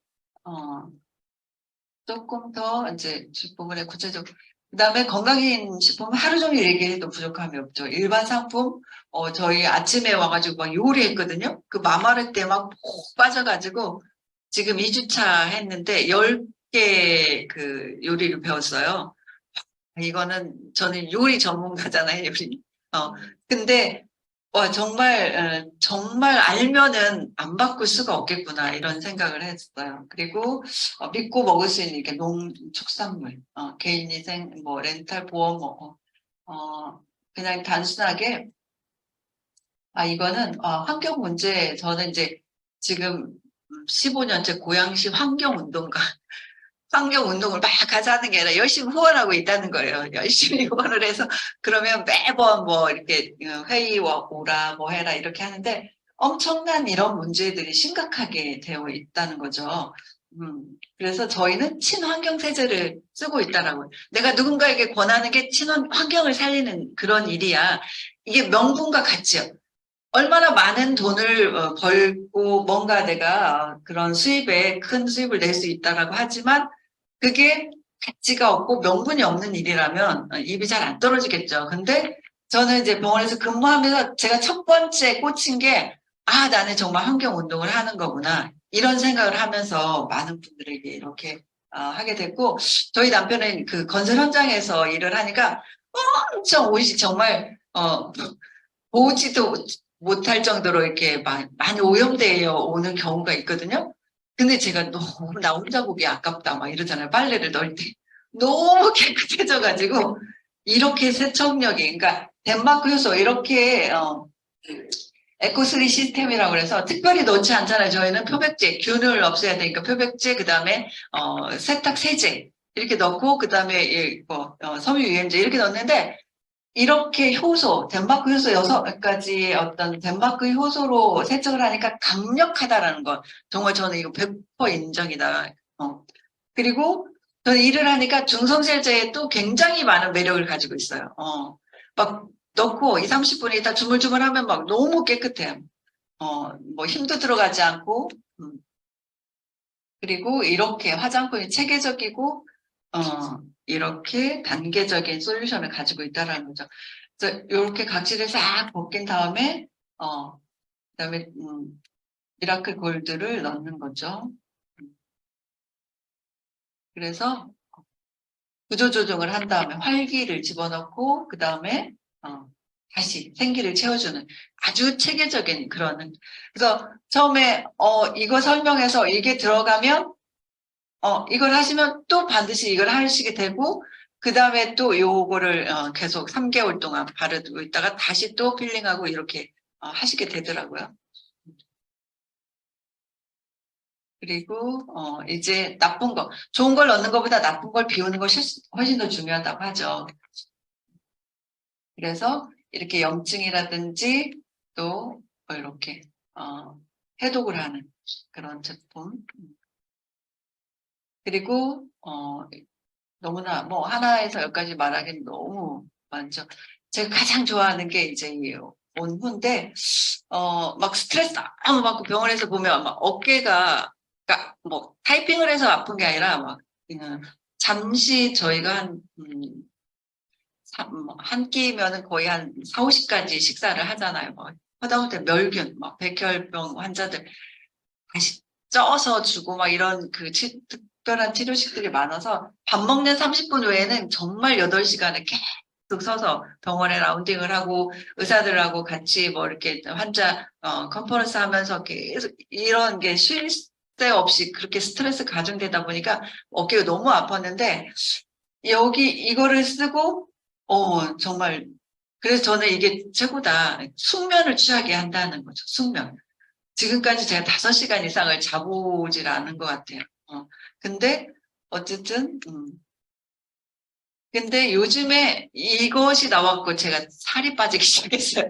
조금 더 이제 부분에 구체적. 그다음에 건강인 식품 하루 종일 얘기해도 부족함이 없죠. 일반 상품 저희 아침에 와가지고 막 요리했거든요. 그 마마르 때 막 푹 빠져가지고 지금 2주차 했는데 10개 그 요리를 배웠어요. 이거는 저는 요리 전문가잖아요, 요리. 근데 와 정말 알면은 안 바꿀 수가 없겠구나 이런 생각을 했어요. 그리고 믿고 먹을 수 있는 이렇게 농축산물, 개인위생, 뭐 렌탈 보험, 그냥 단순하게 이거는 환경 문제. 저는 이제 지금 15년째 고양시 환경운동가 환경운동을 막 하자는 게 아니라 열심히 후원하고 있다는 거예요. 열심히 후원을 해서 그러면 매번 뭐 이렇게 회의 오라 뭐 해라 이렇게 하는데 엄청난 이런 문제들이 심각하게 되어 있다는 거죠. 그래서 저희는 친환경 세제를 쓰고 있다라고요. 내가 누군가에게 권하는 게 환경을 살리는 그런 일이야. 이게 명분과 같지요. 얼마나 많은 돈을 벌고 뭔가 내가 그런 수입에 큰 수입을 낼 수 있다라고 하지만 그게 가치가 없고 명분이 없는 일이라면 입이 잘 안 떨어지겠죠. 근데 저는 이제 병원에서 근무하면서 제가 첫 번째 꽂힌 게 나는 정말 환경 운동을 하는 거구나. 이런 생각을 하면서 많은 분들에게 이렇게 하게 됐고 저희 남편은 그 건설 현장에서 일을 하니까 엄청 옷이 정말 보지도 못할 정도로 이렇게 많이 오염되어 오는 경우가 있거든요. 근데 제가 너무 나 혼자 보기 아깝다 막 이러잖아요. 빨래를 넣을 때. 너무 깨끗해져가지고 이렇게 세척력이 그러니까 덴마크 효소 이렇게 에코슬리 시스템이라고 그래서 특별히 넣지 않잖아요. 저희는 표백제 균을 없애야 되니까 표백제 그다음에 세탁 세제 이렇게 넣고 그다음에 섬유유연제 이렇게 넣는데 이렇게 덴마크 효소 6가지 어떤 덴마크 효소로 세척을 하니까 강력하다라는 거. 정말 저는 이거 100% 인정이다. 그리고 저는 일을 하니까 중성세제에 또 굉장히 많은 매력을 가지고 있어요. 막 넣고 2, 30분 있다 주물주물하면 막 너무 깨끗해요. 뭐 힘도 들어가지 않고, 그리고 이렇게 화장품이 체계적이고, 이렇게 단계적인 솔루션을 가지고 있다라는 거죠. 그래서 이렇게 각질을 싹 벗긴 다음에, 그다음에 미라클 골드를 넣는 거죠. 그래서 구조 조정을 한 다음에 활기를 집어넣고 그 다음에 다시 생기를 채워주는 아주 체계적인 그런. 그래서 처음에 이거 설명해서 이게 들어가면 이걸 하시면 또 반드시 이걸 하시게 되고 그 다음에 또 요거를 계속 3개월 동안 바르고 있다가 다시 또 필링하고 이렇게 하시게 되더라고요. 그리고 이제 나쁜 거, 좋은 걸 넣는 것보다 나쁜 걸 비우는 것이 훨씬 더 중요하다고 하죠. 그래서 이렇게 염증이라든지 또 이렇게 해독을 하는 그런 제품. 그리고 너무나 뭐 하나에서 10가지 말하기는 너무 많죠. 제가 가장 좋아하는 게 이제 이 온후인데 막 스트레스 너무 받고 병원에서 보면 막 어깨가 그러니까 뭐 타이핑을 해서 아픈 게 아니라 막 그냥 잠시 저희가 한 끼면은 거의 한 4, 50가지 식사를 하잖아요. 뭐 하다못해 멸균, 막 백혈병 환자들 다시 쪄서 주고 막 이런 특별한 치료식들이 많아서 밥 먹는 30분 외에는 정말 8시간을 계속 서서 병원에 라운딩을 하고 의사들하고 같이 뭐 이렇게 환자 컨퍼런스 하면서 계속 이런 게 쉴 새 없이 그렇게 스트레스 가중되다 보니까 어깨가 너무 아팠는데 여기 이거를 쓰고 정말 그래서 저는 이게 최고다. 숙면을 취하게 한다는 거죠. 숙면. 지금까지 제가 5시간 이상을 자보질 않은 것 같아요. 근데 어쨌든 근데 요즘에 이것이 나왔고 제가 살이 빠지기 시작했어요.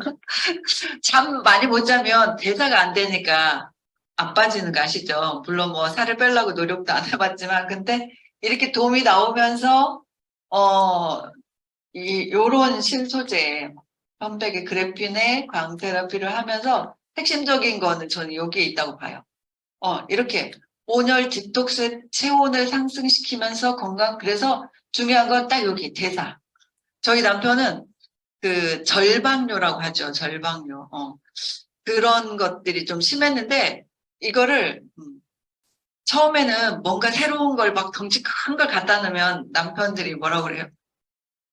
잠 많이 못 자면 대사가 안 되니까 안 빠지는 거 아시죠? 물론 뭐 살을 빼려고 노력도 안 해봤지만 근데 이렇게 도움이 나오면서 요런 신소재 편백의 그래핀의 광테라피를 하면서 핵심적인 거는 저는 여기에 있다고 봐요. 이렇게 온열 디톡스 체온을 상승시키면서 그래서 중요한 건 딱 여기 대사. 저희 남편은 그 절박뇨라고 하죠. 절박뇨. 그런 것들이 좀 심했는데 이거를 처음에는 뭔가 새로운 걸 막 덩치 큰 걸 갖다 놓으면 남편들이 뭐라고 그래요?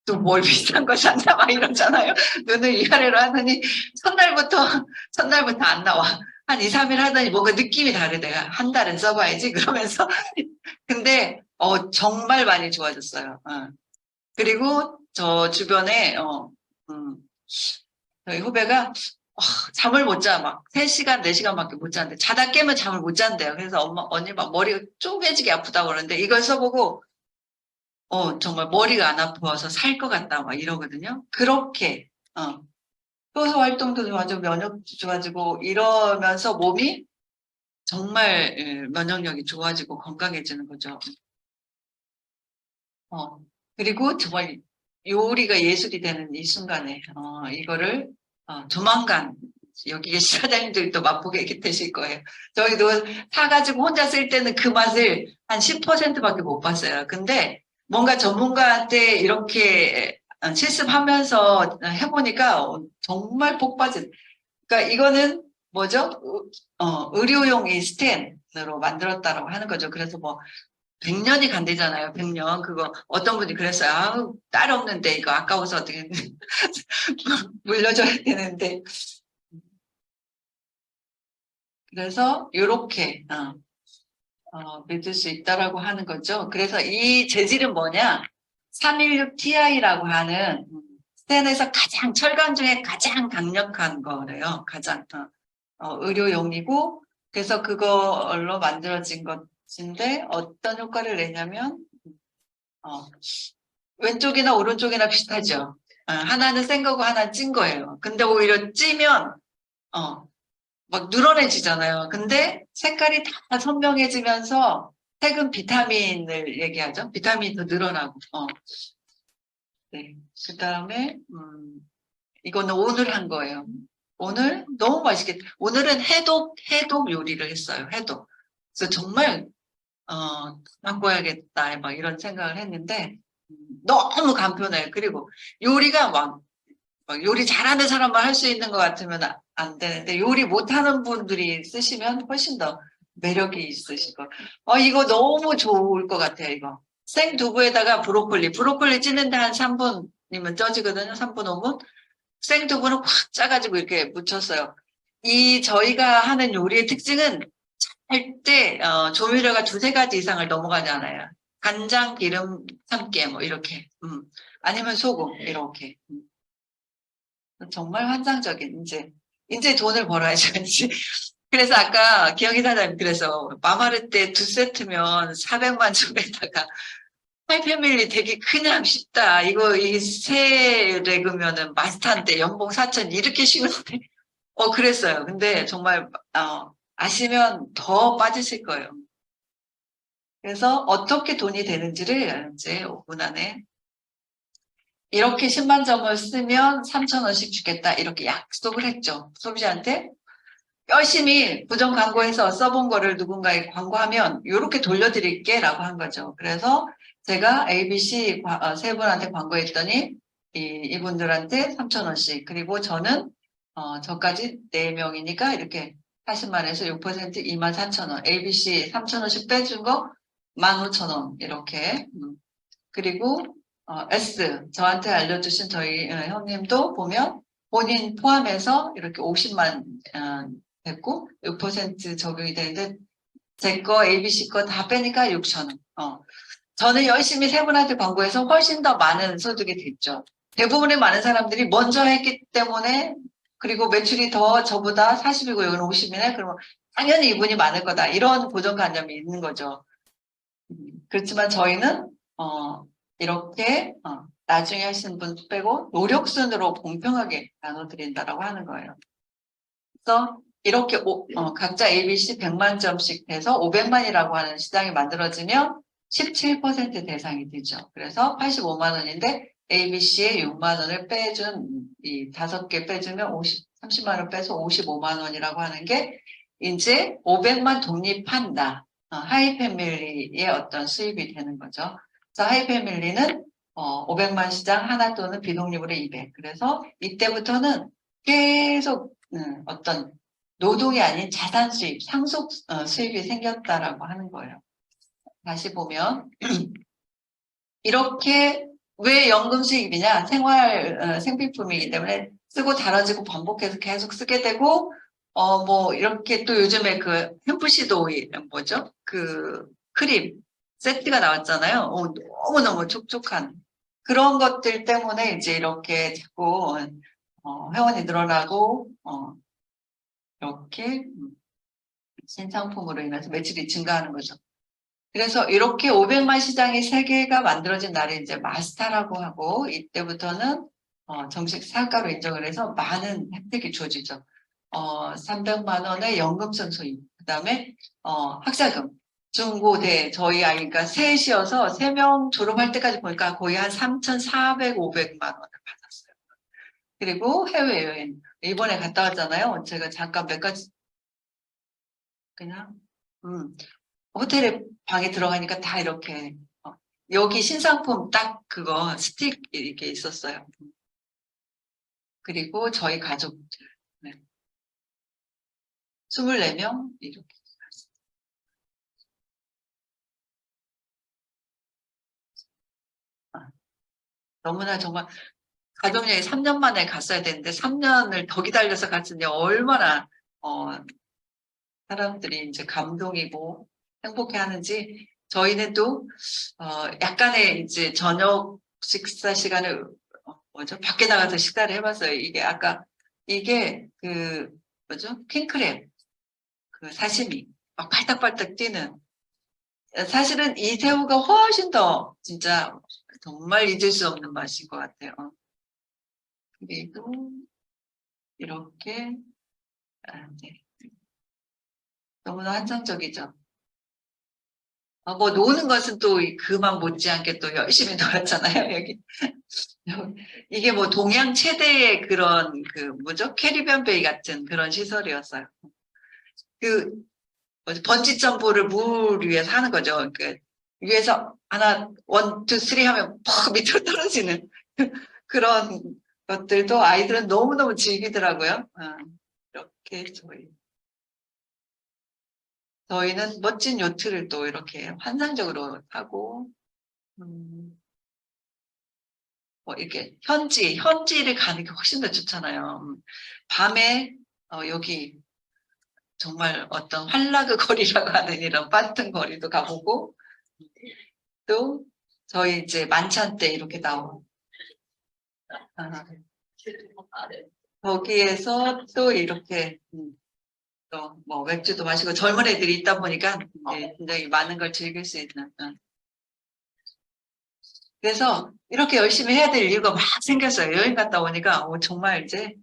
또 뭘 비싼 거 샀나 막 이러잖아요. 눈을 위아래로 하더니 첫날부터 안 나와. 한 2, 3일 하더니 뭔가 느낌이 다르대요. 한 달은 써봐야지 그러면서. 근데 정말 많이 좋아졌어요. 그리고 저 주변에 저희 후배가 잠을 못 자. 막 3시간, 4시간밖에 못 자는데 자다 깨면 잠을 못 잔대요. 그래서 언니 막 머리가 쪼개지게 아프다고 그러는데 이걸 써보고 정말 머리가 안 아파서 살 것 같다, 막 이러거든요. 그렇게, 효소 활동도 좋아지고, 면역도 좋아지고, 이러면서 몸이 정말 면역력이 좋아지고 건강해지는 거죠. 그리고 정말 요리가 예술이 되는 이 순간에, 이거를, 조만간, 여기 계신 사장님들이 또 맛보게 되실 거예요. 저희도 사가지고 혼자 쓸 때는 그 맛을 한 10%밖에 못 봤어요. 근데 뭔가 전문가한테 이렇게 실습하면서 해보니까 정말 복 빠진. 그러니까 이거는 뭐죠? 의료용 이 스텐으로 만들었다라고 하는 거죠. 그래서 뭐 100년이 간대잖아요. 100년. 그거 어떤 분이 그랬어요. 아우, 딸 없는데 이거 아까워서 어떻게 물려줘야 되는데. 그래서 이렇게 믿을 수 있다라고 하는 거죠. 그래서 이 재질은 뭐냐? 316ti라고 하는 스텐에서 가장 철강 중에 가장 강력한 거래요. 가장 의료용이고 그래서 그걸로 만들어진 것인데 어떤 효과를 내냐면 왼쪽이나 오른쪽이나 비슷하죠. 하나는 센 거고 하나는 찐 거예요. 근데 오히려 찌면 막 누런해지잖아요. 근데 색깔이 다 선명해지면서 색은 비타민을 얘기하죠. 비타민이 더 늘어나고. 네. 그 다음에 이거는 오늘 한 거예요. 오늘 너무 맛있겠다. 오늘은 해독 요리를 했어요. 해독. 그래서 정말 바꿔야겠다 막 이런 생각을 했는데 너무 간편해요. 그리고 요리가 막 요리 잘하는 사람만 할 수 있는 것 같으면 안 되는데 요리 못하는 분들이 쓰시면 훨씬 더 매력이 있으시고 이거 너무 좋을 것 같아요. 이거 생두부에다가 브로콜리 찌는데 한 3분이면 쪄지거든요. 3분 5분 생두부는 확 짜가지고 이렇게 묻혔어요. 저희가 하는 요리의 특징은 할 때 조미료가 2-3가지 이상을 넘어가지 않아요. 간장, 기름, 참깨 뭐 이렇게 아니면 소금 이렇게 정말 환상적인 이제 돈을 벌어야지. 그래서 아까 기영이 사장님 그래서 마마르 때 2세트면 400만 주에다가 하이패밀리 되게 그냥 쉽다. 이거 세 레그면은 마스터한 때 연봉 4천 이렇게 쉬운데 그랬어요. 근데 정말 아시면 더 빠지실 거예요. 그래서 어떻게 돈이 되는지를 이제 5분 안에 이렇게 10만 점을 쓰면 3,000원씩 주겠다. 이렇게 약속을 했죠. 소비자한테. 열심히 부정 광고해서 써본 거를 누군가에 광고하면 이렇게 돌려드릴게 라고 한 거죠. 그래서 제가 ABC 세 분한테 광고했더니 이분들한테 3,000원씩 그리고 저는 저까지 4명이니까 이렇게 40만에서 6% 24,000원. ABC 3,000원씩 빼준 거 15,000원. 이렇게. 그리고 S 저한테 알려주신 저희 형님도 보면 본인 포함해서 이렇게 50만 됐고 6% 적용이 되는데 제 거 ABC 거 다 빼니까 6,000원. 저는 열심히 세 분한테 광고해서 훨씬 더 많은 소득이 됐죠. 대부분의 많은 사람들이 먼저 했기 때문에 그리고 매출이 더 저보다 40이고 여기는 50이네. 그러면 당연히 이분이 많을 거다. 이런 고정관념이 있는 거죠. 그렇지만 저희는 이렇게 나중에 하시는 분 빼고 노력순으로 공평하게 나눠드린다라고 하는 거예요. 그래서 이렇게 각자 ABC 100만 점씩 돼서 500만이라고 하는 시장이 만들어지면 17% 대상이 되죠. 그래서 85만 원인데 ABC에 6만 원을 빼준 이 5개 빼주면 30만 원 빼서 55만 원이라고 하는 게 이제 500만 독립한다. 하이패밀리의 어떤 수입이 되는 거죠. 그래서 하이패밀리는 500만 시장 하나 또는 비독립으로 200. 그래서 이때부터는 계속 어떤 노동이 아닌 자산 수입, 상속 수입이 생겼다라고 하는 거예요. 다시 보면 이렇게 왜 연금 수입이냐? 생필품이기 때문에 쓰고 달아지고 반복해서 계속 쓰게 되고 뭐 이렇게 또 요즘에 그 햄프시드 오일 뭐죠? 그 크림 세트가 나왔잖아요. 너무너무 촉촉한 그런 것들 때문에 이제 이렇게 자꾸 회원이 늘어나고 이렇게 신상품으로 인해서 매출이 증가하는 거죠. 그래서 이렇게 500만 시장이 세 개가 만들어진 날이 이제 마스타라고 하고 이때부터는 정식 상가로 인정을 해서 많은 혜택이 주어지죠. 300만 원의 연금성 소입, 그다음에 학자금, 중고대 저희 아이가 셋이어서 3명 졸업할 때까지 보니까 거의 한 3,400, 500만 원을 받았어요. 그리고 해외여행 이번에 갔다 왔잖아요. 제가 잠깐 몇 가지 그냥 호텔에 방에 들어가니까 다 이렇게 여기 신상품 딱 그거 스틱 이렇게 있었어요. 그리고 저희 가족들 24명 이렇게 너무나 정말 가족여행 3년 만에 갔어야 되는데 3년을 더 기다려서 갔으니 얼마나 사람들이 이제 감동이고 행복해하는지 저희는 또 약간의 이제 저녁 식사 시간을 뭐죠? 밖에 나가서 식사를 해봤어요. 이게 아까 이게 그 뭐죠? 킹크랩 그 사시미 막 팔딱팔딱 뛰는 사실은 이 새우가 훨씬 더 진짜 정말 잊을 수 없는 맛인 것 같아요. 그리고 이렇게 네. 너무나 환상적이죠. 뭐 노는 것은 또 그만 못지않게 또 열심히 놀았잖아요. 여기 이게 뭐 동양 최대의 그런 그 뭐죠? 캐리비안 베이 같은 그런 시설이었어요. 그 뭐지? 번지 점프를 물 위에서 하는 거죠. 그 위에서 하나 원, 투, 쓰리 하면 퍽 밑으로 떨어지는 그런 것들도 아이들은 너무너무 즐기더라고요. 이렇게 저희는 멋진 요트를 또 이렇게 환상적으로 하고 뭐 이렇게 현지를 가는 게 훨씬 더 좋잖아요. 밤에 여기 정말 어떤 환락의 거리라고 하는 이런 빠듯한 거리도 가보고 또 저희 이제 만찬 때 이렇게 나오고 거기에서 또 이렇게 또 뭐 맥주도 마시고 젊은 애들이 있다 보니까 굉장히 많은 걸 즐길 수 있는 그래서 이렇게 열심히 해야 될 이유가 막 생겼어요. 여행 갔다 오니까 정말 이제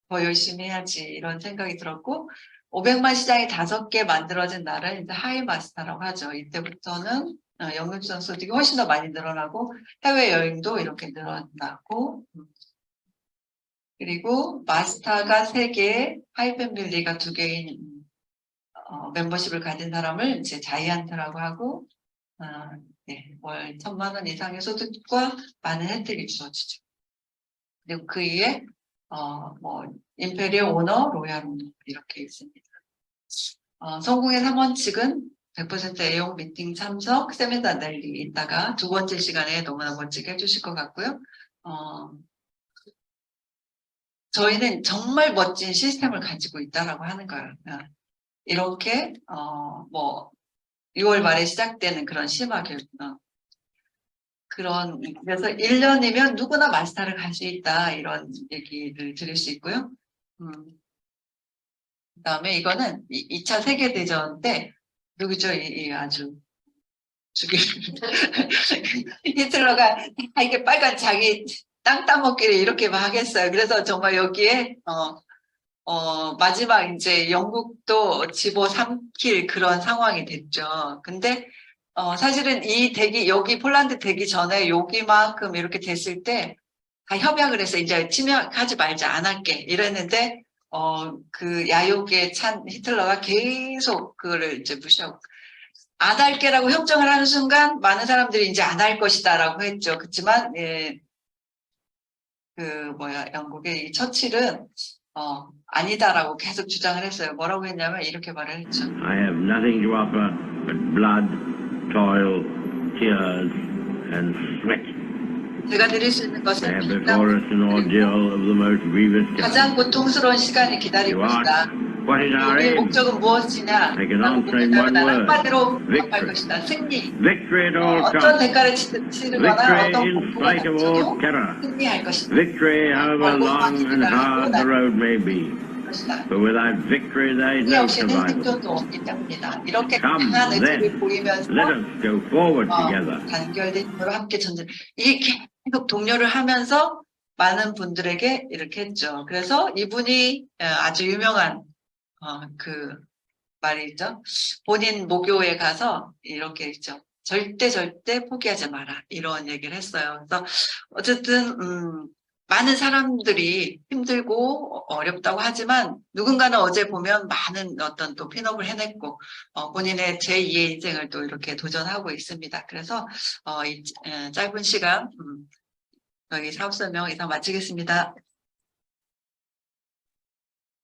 더 열심히 해야지 이런 생각이 들었고 500만 시장이 5개 만들어진 날은 이제 하이마스터라고 하죠. 이때부터는 연금성 소득이 훨씬 더 많이 늘어나고 해외여행도 이렇게 늘어나고 그리고 마스터가 3개, 하이패밀리가 2개인 멤버십을 가진 사람을 이제 자이언트라고 하고 네, 월 1,000만 원 이상의 소득과 많은 혜택이 주어지죠. 그리고 그 위에 뭐 임페리얼 오너, 로얄 오너 이렇게 있습니다. 성공의 3원칙은 100% 애용 미팅 참석, 세미나 랠리 있다가 두 번째 시간에 너무나 멋지게 해주실 것 같고요. 저희는 정말 멋진 시스템을 가지고 있다라고 하는 거예요. 이렇게, 6월 말에 시작되는 그런 심화 교육, 그래서 1년이면 누구나 마스터를 갈 수 있다, 이런 얘기를 드릴 수 있고요. 그 다음에 이거는 2차 세계대전 때, 누구죠? 이 아주 히틀러가 이게 빨간 자기 땅 따먹기를 이렇게 막 하겠어요. 그래서 정말 여기에, 마지막 이제 영국도 집어삼킬 그런 상황이 됐죠. 근데, 사실은 이 여기 폴란드 되기 전에 여기만큼 이렇게 됐을 때 다 협약을 해서 이제 침략하지 말자, 안 할게. 이랬는데, 그 야욕에 찬 히틀러가 계속 그거를 이제 무시하고, 안 할게라고 협정을 하는 순간 많은 사람들이 이제 안 할 것이다라고 했죠. 그렇지만, 예, 영국의 이 처칠은, 아니다라고 계속 주장을 했어요. 뭐라고 했냐면 이렇게 말을 했죠. I have nothing to offer but blood, toil, tears, and sweat. 제가 드릴 수 있는 I 것은 have before us an ordeal of the most grievous 가장 kind. 고통스러운 시간이 기다리고 You 있다. ask, what is our 우리의 aim? 목적은 무엇이냐? I can answer in one 나는 word. 한마디로 답할 Victory. 것이다. 승리. Victory at all 어떤 costs. 대가를 치르거나 Victory 어떤 in 공포가 spite of all 닥쳐도 terror. 승리할 것이다. Victory, however long and hard the road may be. But without victory, there is 승리 no 없이는 survival. 생존도 없기 때문이다. 이렇게 Come, 강한 의지를 then. 보이면서 Let us go forward together. 단결된 힘으로 함께 전진. 이렇게 계속 독려를 하면서 많은 분들에게 이렇게 했죠. 그래서 이분이 아주 유명한 그 말이 있죠. 본인 모교에 가서 이렇게 했죠. 절대 포기하지 마라. 이런 얘기를 했어요. 그래서 어쨌든 많은 사람들이 힘들고 어렵다고 하지만 누군가는 어제 보면 많은 어떤 또 핀업을 해냈고 본인의 제2의 인생을 또 이렇게 도전하고 있습니다. 그래서 이 짧은 시간 여기 사업 설명 이상 마치겠습니다.